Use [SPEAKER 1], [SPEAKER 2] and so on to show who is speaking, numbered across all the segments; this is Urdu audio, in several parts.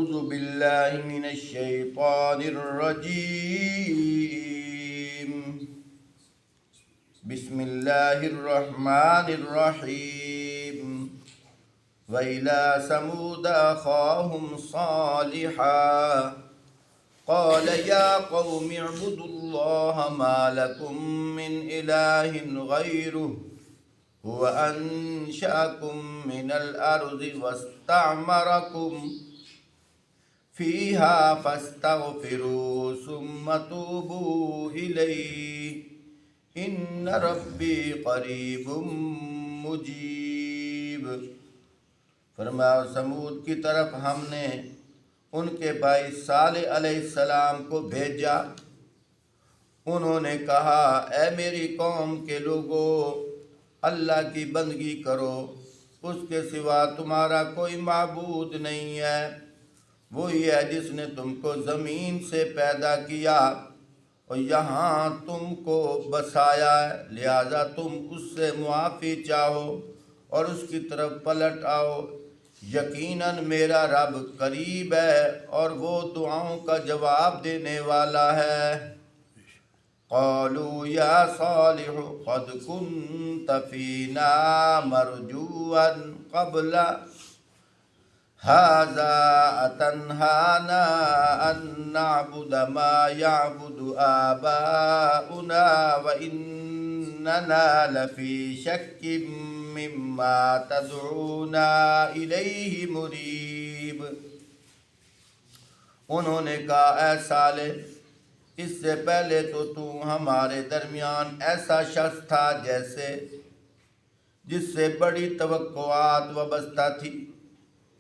[SPEAKER 1] أعوذ بالله من الشيطان الرجيم. بسم الله الرحمن الرحيم. وإلى ثمود أخاهم صالحا قال يا قوم اعبدوا الله ما لكم من إله غيره هو أنشأكم من الأرض واستعمركم فيها فاستغفروا ثم توبوا إليه إن ربي قریب مجیب. فرمایا سمود کی طرف ہم نے ان کے بھائی صالح علیہ السلام کو بھیجا. انہوں نے کہا اے میری قوم کے لوگو اللہ کی بندگی کرو، اس کے سوا تمہارا کوئی معبود نہیں ہے. وہی ہے جس نے تم کو زمین سے پیدا کیا اور یہاں تم کو بسایا ہے، لہذا تم اس سے معافی چاہو اور اس کی طرف پلٹ آؤ. یقیناً میرا رب قریب ہے اور وہ دعاؤں کا جواب دینے والا ہے. قالوا یا صالح قد كنت فینا مرجوا قبل هذا أتنهانا أن نعبد ما يعبد آباؤنا وإننا لفي شك مما تدعونا إليه مريب. انہوں نے کہا اے صالح، اس سے پہلے تو ہمارے درمیان ایسا شخص تھا جس سے بڑی توقعات وابستہ تھی.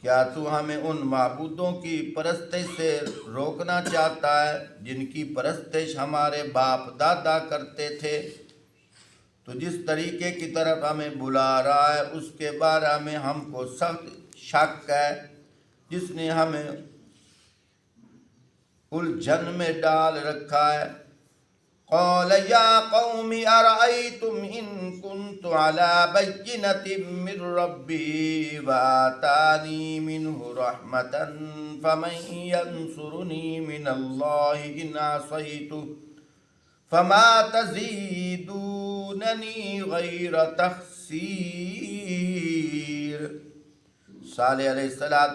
[SPEAKER 1] کیا تو ہمیں ان معبودوں کی پرستش سے روکنا چاہتا ہے جن کی پرستش ہمارے باپ دادا کرتے تھے؟ تو جس طریقے کی طرف ہمیں بلا رہا ہے اس کے بارے میں ہم کو سخت شک ہے، جس نے ہمیں الجھن میں ڈال رکھا ہے. قال یا قوم ارأیتم ان کنت علی بینۃ من ربی وآتانی منہ رحمۃ فمن ینصرنی من اللہ ان عصیتہ فما تزیدوننی غیر تخسیر. صالح علیہ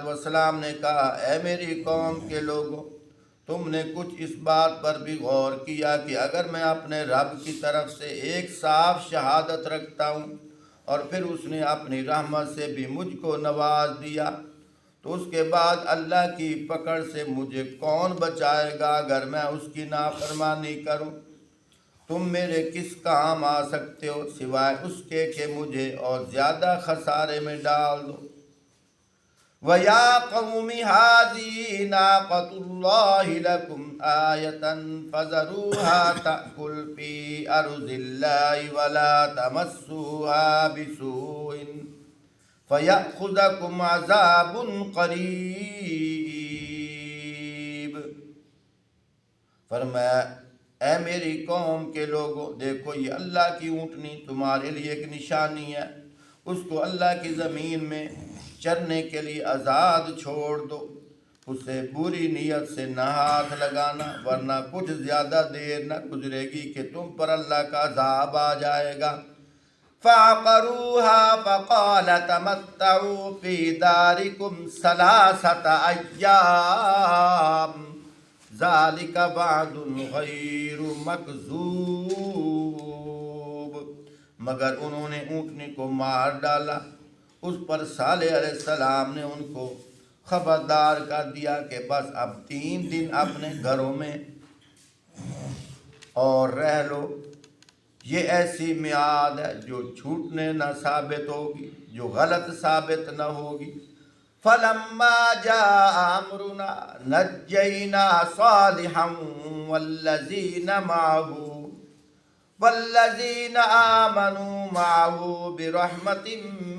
[SPEAKER 1] السلام نے کہا اے میری قوم کے لوگوں، تم نے کچھ اس بات پر بھی غور کیا کہ اگر میں اپنے رب کی طرف سے ایک صاف شہادت رکھتا ہوں اور پھر اس نے اپنی رحمت سے بھی مجھ کو نواز دیا تو اس کے بعد اللہ کی پکڑ سے مجھے کون بچائے گا اگر میں اس کی نافرمانی کروں؟ تم میرے کس کام آ سکتے ہو سوائے اس کے کہ مجھے اور زیادہ خسارے میں ڈال دو. وَيَا قَوْمِ هَٰذِهِ نَاقَةُ اللَّهِ لَكُمْ آيَةً فَذَرُوهَا تَأْكُلْ فِي أَرْضِ اللَّهِ وَلَا تَمَسُّوهَا بِسُوءٍ فَيَأْخُذَكُمْ عَذَابٌ قَرِيبٌ. فرمایا اے میری قوم کے لوگوں، دیکھو یہ اللہ کی اونٹنی تمہارے لیے ایک نشانی ہے. اس کو اللہ کی زمین میں چرنے کے لیے آزاد چھوڑ دو. اسے بری نیت سے نہ ہاتھ لگانا ورنہ کچھ زیادہ دیر نہ گزرے گی کہ تم پر اللہ کا عذاب آ جائے گا. فَعَقَرُوهَا فَقَالَ تَمَتَّعُوا فِي دَارِكُمْ ثَلَاثَةَ أَيَّامٍ ذَلِكَ وَعْدٌ غَيْرُ مَكْذُوبٍ. مگر انہوں نے اونٹنی کو مار ڈالا. اس پر صالح علیہ السلام نے ان کو خبردار کر دیا کہ بس اب 3 دن اپنے گھروں میں اور رہ لو. یہ ایسی میعاد ہے جو چھوٹنے نہ ثابت ہوگی، جو غلط ثابت نہ ہوگی. فَلَمَّا جَاءَ أَمْرُنَا نَجَّيْنَا صَالِحًا والذين آمنوا معه برحمة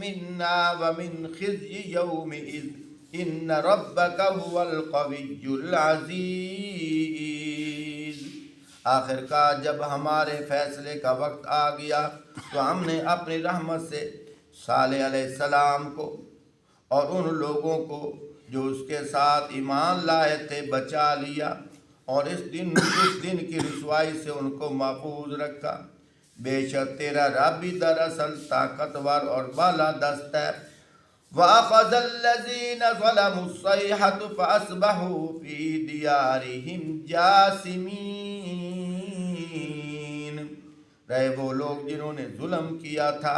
[SPEAKER 1] منا ومن خزي يومئذ إن ربك هو القوي العزيز. آخر کار جب ہمارے فیصلے کا وقت آ گیا تو ہم نے اپنی رحمت سے صالح علیہ السلام کو اور ان لوگوں کو جو اس کے ساتھ ایمان لائے تھے بچا لیا، اور اس دن کی رسوائی سے ان کو محفوظ رکھا۔ بے شک تیرا رب بھی دراصل طاقتور اور بالا دست ہے۔ وَأَخَذَ الَّذِينَ ظَلَمُوا الصَّيْحَةُ فَأَصْبَحُوا فِي دِيَارِهِمْ جَاثِمِينَ۔ رہے وہ لوگ جنہوں نے ظلم کیا تھا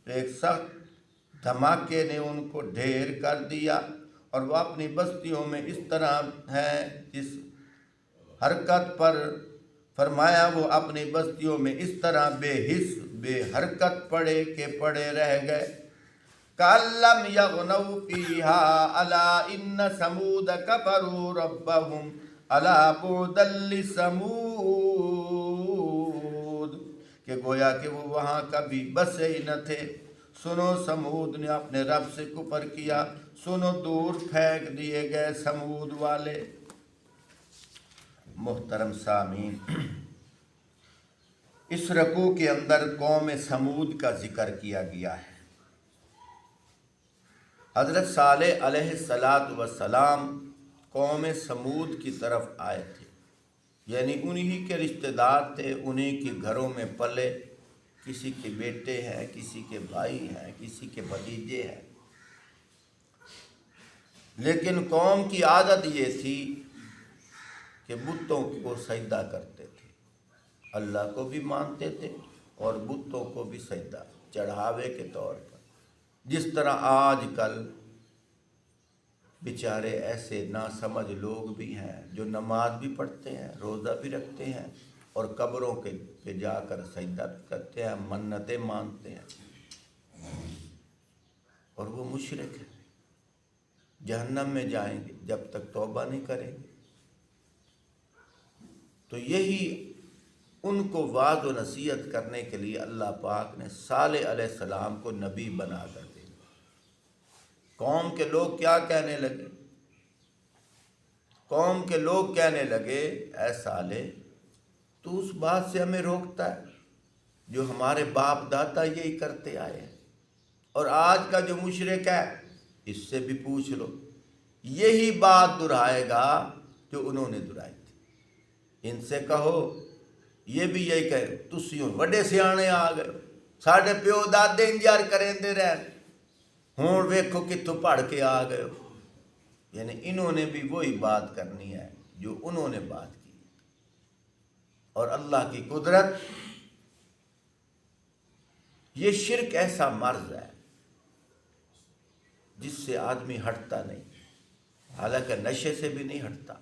[SPEAKER 1] تو ایک سخت دھماکے نے ان کو ڈھیر کر دیا، اور وہ اپنی بستیوں میں اس طرح ہے جس حرکت پر فرمایا وہ اپنی بستیوں میں اس طرح بے حس بے حرکت پڑے کہ پڑے رہ گئے۔ کَأَلَّمْ يَغْنَوْا فِيهَا أَلَا إِنَّ ثَمُودَ كَفَرُوا رَبَّهُمْ أَلَا بُعْدًا لِثَمُودَ، کہ گویا کہ وہ وہاں کبھی بسے ہی نہ تھے۔ سنو سمود نے اپنے رب سے کفر کیا، سنو دور پھینک دیے گئے سمود والے۔ محترم سامعین، اس رکوع کے اندر قوم سمود کا ذکر کیا گیا ہے۔ حضرت صالح علیہ السلام قوم سمود کی طرف آئے تھے، یعنی انہی کے رشتہ دار تھے، انہی کے گھروں میں پلے، کسی کے بیٹے ہیں، کسی کے بھائی ہیں، کسی کے بھتیجے ہیں۔ لیکن قوم کی عادت یہ تھی کہ بتوں کو سجدہ کرتے تھے، اللہ کو بھی مانتے تھے اور بتوں کو بھی سجدہ چڑھاوے کے طور پر۔ جس طرح آج کل بیچارے ایسے ناسمجھ لوگ بھی ہیں جو نماز بھی پڑھتے ہیں، روزہ بھی رکھتے ہیں، اور قبروں کے پہ جا کر سجدہ بھی کرتے ہیں، منتیں مانگتے ہیں، اور وہ مشرک ہیں، جہنم میں جائیں گے جب تک توبہ نہیں کریں گے۔ تو یہی ان کو وعظ و نصیحت کرنے کے لیے اللہ پاک نے صالح علیہ السلام کو نبی بنا کر دیا۔ قوم کے لوگ کیا کہنے لگے؟ قوم کے لوگ کہنے لگے، اے صالح تو اس بات سے ہمیں روکتا ہے جو ہمارے باپ دادا یہی کرتے آئے ہیں، اور آج کا جو مشرک ہے اس سے بھی پوچھ لو، یہی بات دہرائے گا جو انہوں نے دہرائی تھی۔ ان سے کہو، یہ بھی یہی کہے، تسیوں وڈے سیانے آ گئے، ساڑھے پیو دادے انجار کریں دے رہے، ہوں ویکھو کتوں پڑھ کے آ گئے۔ یعنی انہوں نے بھی وہی بات کرنی ہے جو انہوں نے بات کی۔ اور اللہ کی قدرت، یہ شرک ایسا مرض ہے جس سے آدمی ہٹتا نہیں، حالانکہ نشے سے بھی نہیں ہٹتا،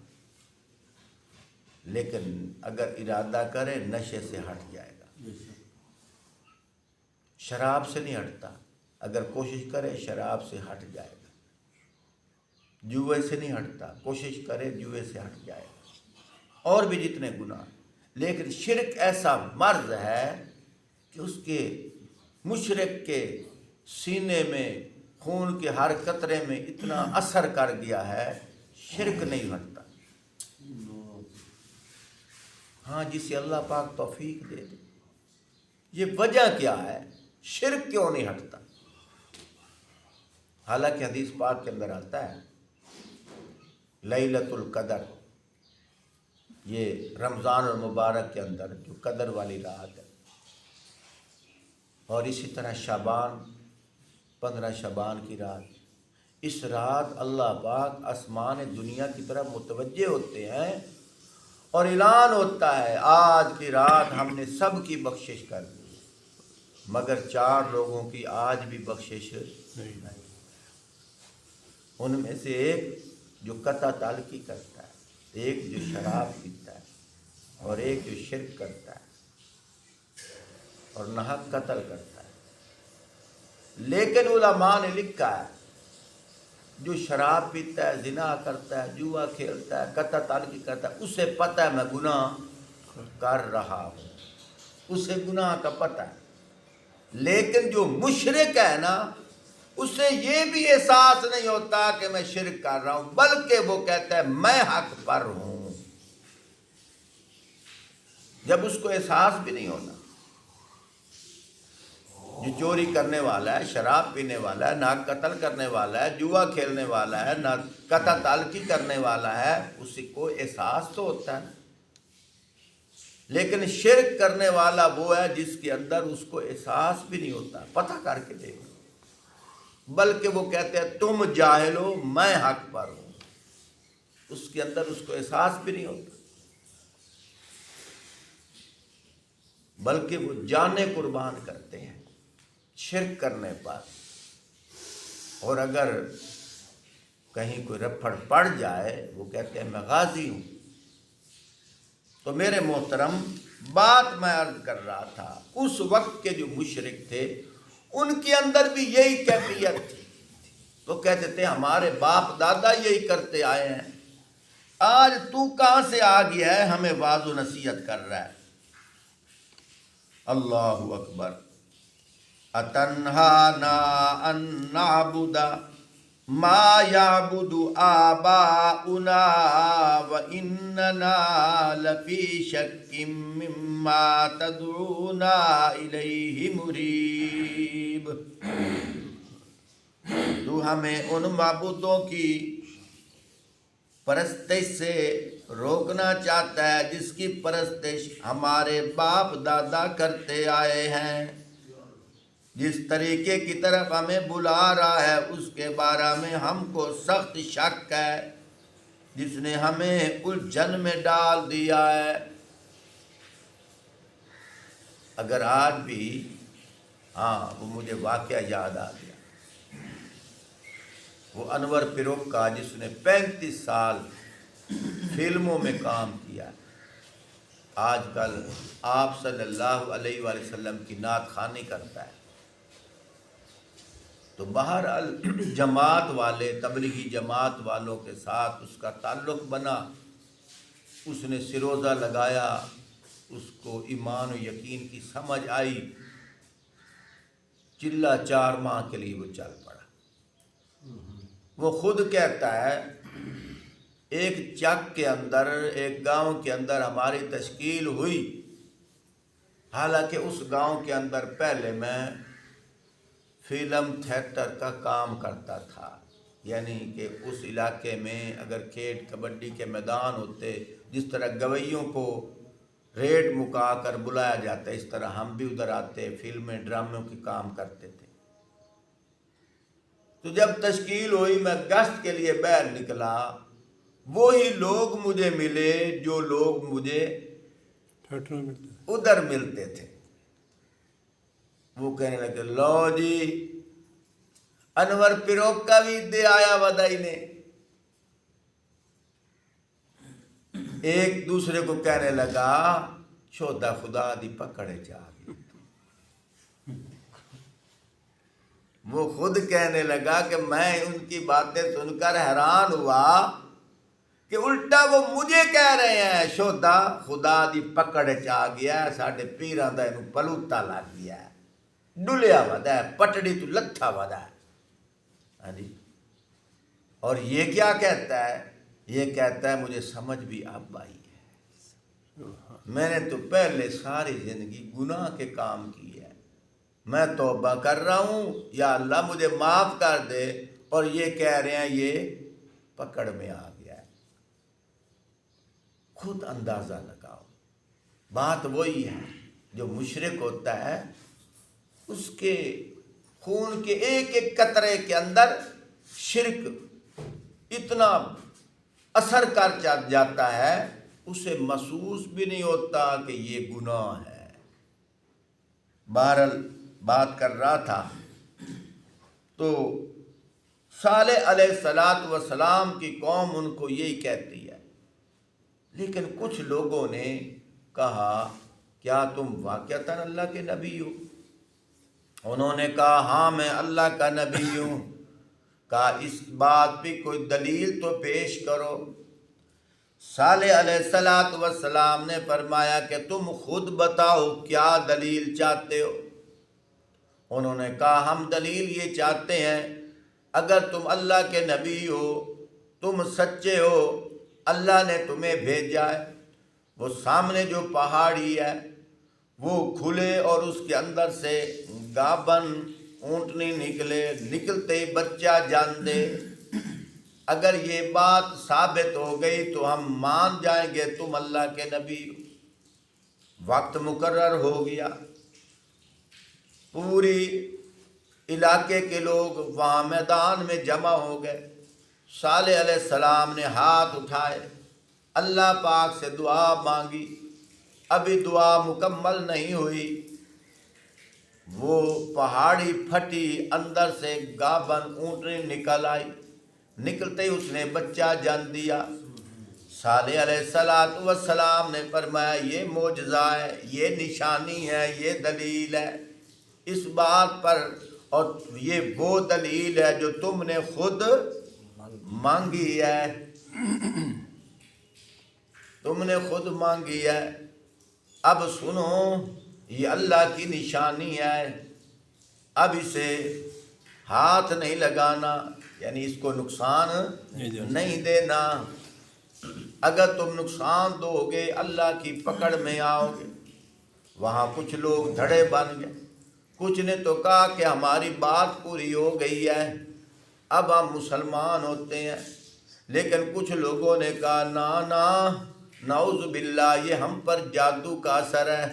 [SPEAKER 1] لیکن اگر ارادہ کرے نشے سے ہٹ جائے گا۔ شراب سے نہیں ہٹتا، اگر کوشش کرے شراب سے ہٹ جائے گا۔ جوئے سے نہیں ہٹتا، کوشش کرے جوئے سے ہٹ جائے گا، اور بھی جتنے گناہ۔ لیکن شرک ایسا مرض ہے کہ اس کے مشرک کے سینے میں خون کے ہر قطرے میں اتنا اثر کر گیا ہے، شرک نہیں ہٹتا۔ ہاں، جسے اللہ پاک توفیق دے دے۔ یہ وجہ کیا ہے؟ شرک کیوں نہیں ہٹتا؟ حالانکہ حدیث پاک کے اندر آتا ہے لیلۃ القدر، یہ رمضان المبارک کے اندر جو قدر والی رات ہے، اور اسی طرح شعبان 15 شعبان کی رات، اس رات اللہ پاک آسمان دنیا کی طرف متوجہ ہوتے ہیں اور اعلان ہوتا ہے آج کی رات ہم نے سب کی بخشش کر دی، مگر 4 لوگوں کی آج بھی بخشش نہیں۔ ان میں سے ایک جو قطع تعلقی کرتا ہے، ایک جو شراب پیتا ہے، اور ایک جو شرک کرتا ہے اور ناحق قتل کرتا ہے۔ لیکن علماء نے لکھا ہے جو شراب پیتا ہے، زنا کرتا ہے، جوا کھیلتا ہے، قطع تعلقی کرتا ہے، اسے پتہ ہے میں گناہ کر رہا ہوں، اسے گناہ کا پتہ ہے۔ لیکن جو مشرک ہے نا، اسے یہ بھی احساس نہیں ہوتا کہ میں شرک کر رہا ہوں، بلکہ وہ کہتا ہے میں حق پر ہوں، جب اس کو احساس بھی نہیں ہونا۔ جو چوری کرنے والا ہے، شراب پینے والا ہے، نہ قتل کرنے والا ہے، جوا کھیلنے والا ہے، نہ قطع تعلقی کرنے والا ہے، اسی کو احساس تو ہوتا ہے۔ لیکن شرک کرنے والا وہ ہے جس کے اندر اس کو احساس بھی نہیں ہوتا، پتہ کر کے دیکھو، بلکہ وہ کہتے ہیں تم جاہل ہو، میں حق پر ہوں، اس کے اندر اس کو احساس بھی نہیں ہوتا، بلکہ وہ جانیں قربان کرتے ہیں شرک کرنے پر۔ اور اگر کہیں کوئی رپھڑ پڑ جائے، وہ کہتے ہیں میں غازی ہوں۔ تو میرے محترم، بات میں عرض کر رہا تھا، اس وقت کے جو مشرک تھے ان کے اندر بھی یہی کیفیت تھی، تو کہتے تھے ہمارے باپ دادا یہی کرتے آئے ہیں، آج تو کہاں سے آ گیا ہے ہمیں واعظ و نصیحت کر رہا ہے؟ اللہ اکبر۔ اتنہانا ان نعبد ما یعبد آباؤنا واننا لفی شک مما تدعونا الیہ مریب۔ تو ہمیں ان معبودوں کی پرستش سے روکنا چاہتا ہے جس کی پرستش ہمارے باپ دادا کرتے آئے ہیں، جس طریقے کی طرف ہمیں بلا رہا ہے اس کے بارے میں ہم کو سخت شک ہے، جس نے ہمیں الجھن میں ڈال دیا ہے۔ اگر آج بھی وہ مجھے واقعہ یاد آ گیا، وہ انور پیروک کا جس نے 35 سال فلموں میں کام کیا، آج کل آپ صلی اللہ علیہ وآلہ وسلم کی نعت خوانی کرتا ہے۔ تو بہرحال جماعت والے، تبلیغی جماعت والوں کے ساتھ اس کا تعلق بنا، اس نے سروزہ لگایا، اس کو ایمان و یقین کی سمجھ آئی، چلا 4 ماہ کے لیے وہ چل پڑا۔ وہ خود کہتا ہے ایک چک کے اندر، ایک گاؤں کے اندر ہماری تشکیل ہوئی، حالانکہ اس گاؤں کے اندر پہلے میں فلم تھیٹر کا کام کرتا تھا، یعنی کہ اس علاقے میں اگر کھیل کبڈی کے میدان ہوتے، جس طرح گویوں کو ریٹ مکا کر بلایا جاتا ہے، اس طرح ہم بھی ادھر آتے، فلمیں ڈراموں کی کام کرتے تھے۔ تو جب تشکیل ہوئی، میں گشت کے لیے باہر نکلا، وہی لوگ مجھے ملے جو لوگ مجھے ادھر ملتے تھے۔ وہ کہنے لگے لو جی انور پیروک کا بھی دے آیا ودائی نے۔ ایک دوسرے کو کہنے لگا شودا خدا دی پکڑے جا گئی۔ وہ خود کہنے لگا کہ میں ان کی باتیں سن کر حیران ہوا کہ الٹا وہ مجھے کہہ رہے ہیں شودا خدا دی پکڑ چا گیا، ساڈے پیراں دا اینو پلوتا لگ گیا ہے، ڈلیا ودا ہے، پٹڑی تو لتھا ودا ہے۔ ہاں جی، اور یہ کیا کہتا ہے؟ یہ کہتا ہے مجھے سمجھ بھی اب آئی ہے، میں نے تو پہلے ساری زندگی گناہ کے کام کی ہے، میں توبہ کر رہا ہوں، یا اللہ مجھے معاف کر دے، اور یہ کہہ رہے ہیں یہ پکڑ میں آ گیا ہے۔ خود اندازہ لگاؤ، بات وہی ہے، جو مشرک ہوتا ہے اس کے خون کے ایک ایک قطرے کے اندر شرک اتنا اثر کر جاتا ہے، اسے محسوس بھی نہیں ہوتا کہ یہ گناہ ہے۔ بہرحال بات کر رہا تھا، تو صالح علیہ السلام کی قوم ان کو یہی کہتی ہے، لیکن کچھ لوگوں نے کہا کیا تم واقعتاً اللہ کے نبی ہو؟ انہوں نے کہا ہاں میں اللہ کا نبی ہوں۔ کہا اس بات پہ کوئی دلیل تو پیش کرو۔ صالح علیہ السلام نے فرمایا کہ تم خود بتاؤ کیا دلیل چاہتے ہو؟ انہوں نے کہا ہم دلیل یہ چاہتے ہیں، اگر تم اللہ کے نبی ہو، تم سچے ہو، اللہ نے تمہیں بھیجا ہے، وہ سامنے جو پہاڑی ہے وہ کھلے اور اس کے اندر سے گابن اونٹنی نکلے، نکلتے ہی بچہ جان دے، اگر یہ بات ثابت ہو گئی تو ہم مان جائیں گے تم اللہ کے نبی ہو۔ وقت مقرر ہو گیا، پوری علاقے کے لوگ وہاں میدان میں جمع ہو گئے۔ صالح علیہ السلام نے ہاتھ اٹھائے، اللہ پاک سے دعا مانگی، ابھی دعا مکمل نہیں ہوئی، وہ پہاڑی پھٹی، اندر سے گابن اونٹنی نکل آئی، نکلتے ہی اس نے بچہ جان دیا۔ صالح علیہ السلام نے فرمایا یہ معجزہ ہے، یہ نشانی ہے، یہ دلیل ہے اس بات پر، اور یہ وہ دلیل ہے جو تم نے خود مانگی ہے، تم نے خود مانگی ہے۔ اب سنو، یہ اللہ کی نشانی ہے، اب اسے ہاتھ نہیں لگانا، یعنی اس کو نقصان نہیں دینا، اگر تم نقصان دو گے اللہ کی پکڑ میں آؤ گے۔ وہاں کچھ لوگ دھڑے بن گئے، کچھ نے تو کہا کہ ہماری بات پوری ہو گئی ہے، اب ہم مسلمان ہوتے ہیں، لیکن کچھ لوگوں نے کہا نا نا، نعوذ باللہ، یہ ہم پر جادو کا اثر ہے،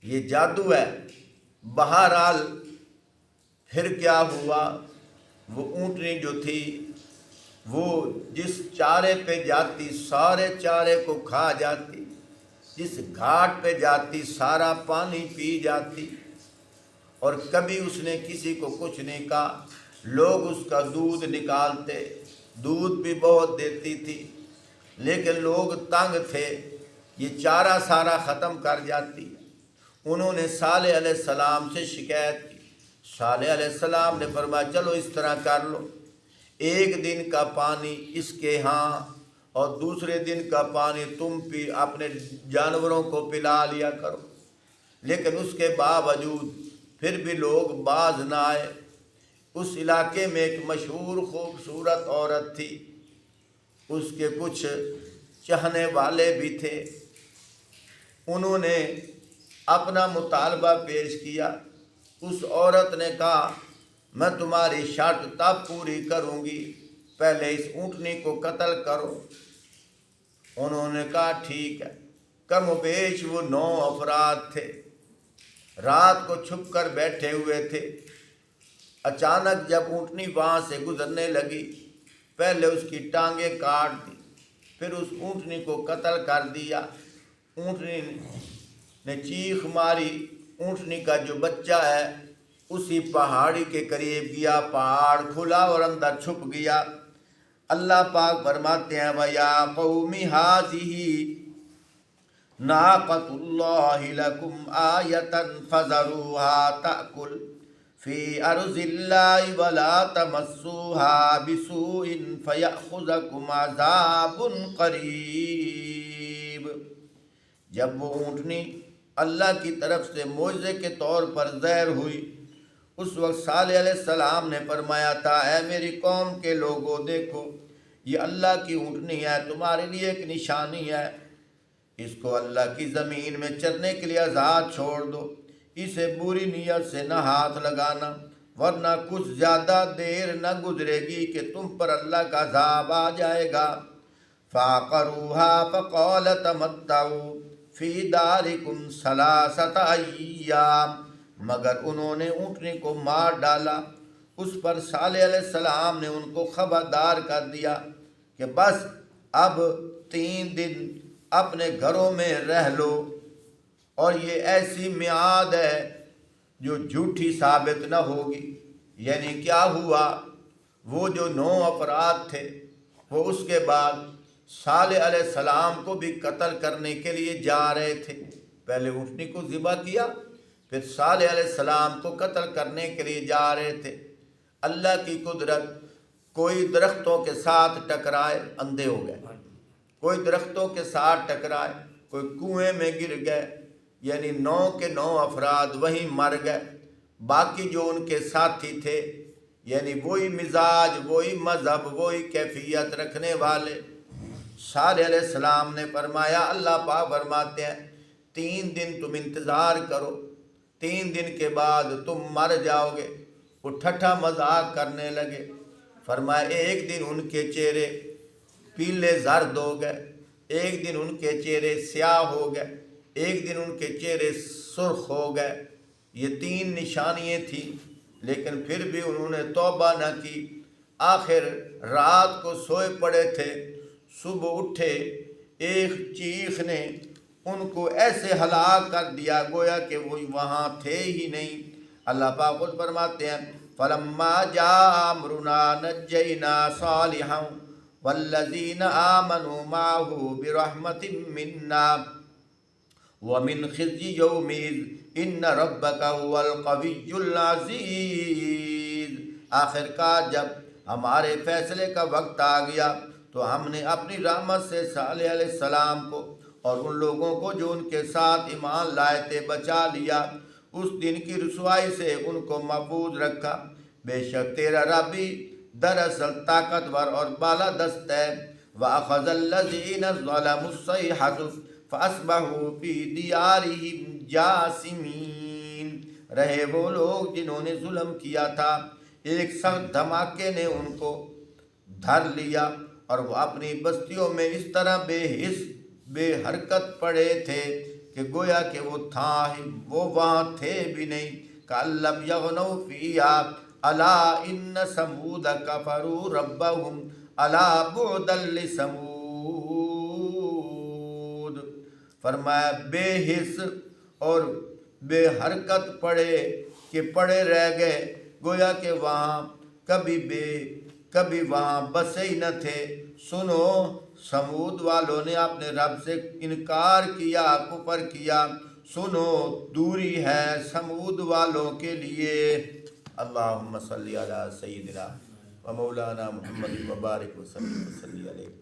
[SPEAKER 1] یہ جادو ہے۔ بہرحال پھر کیا ہوا، وہ اونٹنی جو تھی وہ جس چارے پہ جاتی سارے چارے کو کھا جاتی، جس گھاٹ پہ جاتی سارا پانی پی جاتی، اور کبھی اس نے کسی کو کچھ نہیں کہا۔ لوگ اس کا دودھ نکالتے، دودھ بھی بہت دیتی تھی، لیکن لوگ تنگ تھے، یہ چارہ سارا ختم کر جاتی۔ انہوں نے صالح علیہ السلام سے شکایت کی، صالح علیہ السلام نے فرمایا چلو اس طرح کر لو، ایک دن کا پانی اس کے ہاں اور دوسرے دن کا پانی تم اپنے جانوروں کو پلا لیا کرو۔ لیکن اس کے باوجود پھر بھی لوگ باز نہ آئے۔ اس علاقے میں ایک مشہور خوبصورت عورت تھی، اس کے کچھ چاہنے والے بھی تھے، انہوں نے اپنا مطالبہ پیش کیا۔ اس عورت نے کہا میں تمہاری شرط تب پوری کروں گی، پہلے اس اونٹنی کو قتل کرو۔ انہوں نے کہا ٹھیک ہے۔ کم و بیش وہ 9 افراد تھے، رات کو چھپ کر بیٹھے ہوئے تھے۔ اچانک جب اونٹنی وہاں سے گزرنے لگی، پہلے اس کی ٹانگیں کاٹ دی، پھر اس اونٹنی کو قتل کر دیا۔ اونٹنی نے چیخ ماری، اونٹنی کا جو بچہ ہے اسی پہاڑی کے قریب گیا، پہاڑ کھلا اور اندر چھپ گیا۔ اللہ پاک فرماتے ہیں وَيَا قَوْمِ هَٰذِهِ نَاقَةُ اللَّهِ لَكُمْ آيَةً فَذَرُوهَا تَأْكُلْ فِي أَرْضِ اللَّهِ وَلَا تَمَسُّوهَا بِسُوءٍ فَيَأْخُذَكُمْ عَذَابٌ قَرِيبٌ۔ جب وہ اونٹنی اللہ کی طرف سے معجزے کے طور پر ظاہر ہوئی، اس وقت صالح علیہ السلام نے فرمایا تھا اے میری قوم کے لوگوں، دیکھو یہ اللہ کی اونٹنی ہے، تمہارے لیے ایک نشانی ہے، اس کو اللہ کی زمین میں چرنے کے لیے آزاد چھوڑ دو، اسے بری نیت سے نہ ہاتھ لگانا، ورنہ کچھ زیادہ دیر نہ گزرے گی کہ تم پر اللہ کا عذاب آ جائے گا۔ فَعَقَرُوهَا فَقَالَ تَمَتَّعُوا فِي دَارِكُمْ 3 أَيَّامٍ، مگر انہوں نے اونٹنی کو مار ڈالا۔ اس پر صالح علیہ السلام نے ان کو خبردار کر دیا کہ بس اب 3 دن اپنے گھروں میں رہ لو، اور یہ ایسی میعاد ہے جو جھوٹی ثابت نہ ہوگی۔ یعنی کیا ہوا، وہ جو 9 افراد تھے وہ اس کے بعد صالح علیہ السلام کو بھی قتل کرنے کے لیے جا رہے تھے۔ پہلے اونٹنی کو ذبح کیا، پھر صالح علیہ السلام کو قتل کرنے کے لیے جا رہے تھے۔ اللہ کی قدرت، کوئی درختوں کے ساتھ ٹکرائے اندھے ہو گئے، کوئی درختوں کے ساتھ ٹکرائے، کوئی کنویں میں گر گئے، یعنی 9 کے 9 افراد وہیں مر گئے۔ باقی جو ان کے ساتھی تھے، یعنی وہی مزاج، وہی مذہب، وہی کیفیت رکھنے والے، صالح علیہ السلام نے فرمایا، اللہ پاک فرماتے ہیں 3 دن تم انتظار کرو، 3 دن کے بعد تم مر جاؤ گے۔ وہ ٹھٹھا مذاق کرنے لگے۔ فرمایا ایک دن ان کے چہرے پیلے زرد ہو گئے، ایک دن ان کے چہرے سیاہ ہو گئے، ایک دن ان کے چہرے سرخ ہو گئے۔ یہ 3 نشانیاں تھیں، لیکن پھر بھی انہوں نے توبہ نہ کی۔ آخر رات کو سوئے پڑے تھے، صبح اٹھے، ایک چیخ نے ان کو ایسے ہلاک کر دیا گویا کہ وہ وہاں تھے ہی نہیں۔ اللہ پاک خود فرماتے ہیں فَلَمَّا جَاءَ أَمْرُنَا نَجَّيْنَا صَالِحًا وَالَّذِينَ آمَنُوا مَعَهُ بِرَحْمَةٍ مِنَّا وَمِنْ خِزْيِ يَوْمِئِذٍ إِنَّ رَبَّكَ هُوَ الْقَوِيُّ الْعَزِيزُ۔ آخرکار جب ہمارے فیصلے کا وقت آ گیا تو ہم نے اپنی رحمت سے صالح علیہ السلام کو اور ان لوگوں کو جو ان کے ساتھ ایمان لائے تھے بچا لیا۔ اس دن کی رسوائی سے ان کو محفوظ رکھا۔ بے شک تیرا رب ہی دراصل طاقتور اور بالادست ہے۔ وَأَخَذَ الَّذِينَ ظَلَمُوا الصَّيْحَةُ فَأَصْبَحُوا فِي دِيَارِهِمْ جَاثِمِينَ۔ رہے وہ لوگ جنہوں نے ظلم کیا تھا، ایک سخت دھماکے نے ان کو دھر لیا اور وہ اپنی بستیوں میں اس طرح بے حس بے حرکت پڑے تھے کہ گویا کہ وہ وہاں تھے بھی نہیں۔ کَأَن لَّمْ يَغْنَوْا فِيهَا أَلَا إِنَّ ثَمُودَ كَفَرُوا رَبَّهُمْ أَلَا بُعْدًا لِّثَمُودَ۔ فرمایا بے حس اور بے حرکت پڑے کہ پڑے رہ گئے، گویا کہ وہاں کبھی وہاں بسے ہی نہ تھے۔ سنو، سمود والوں نے اپنے رب سے انکار کیا، کفر کیا۔ سنو، دوری ہے سمود والوں کے لیے۔ اللہم صلی علی سیدنا و مولانا محمد وبارک وسلم علیہ۔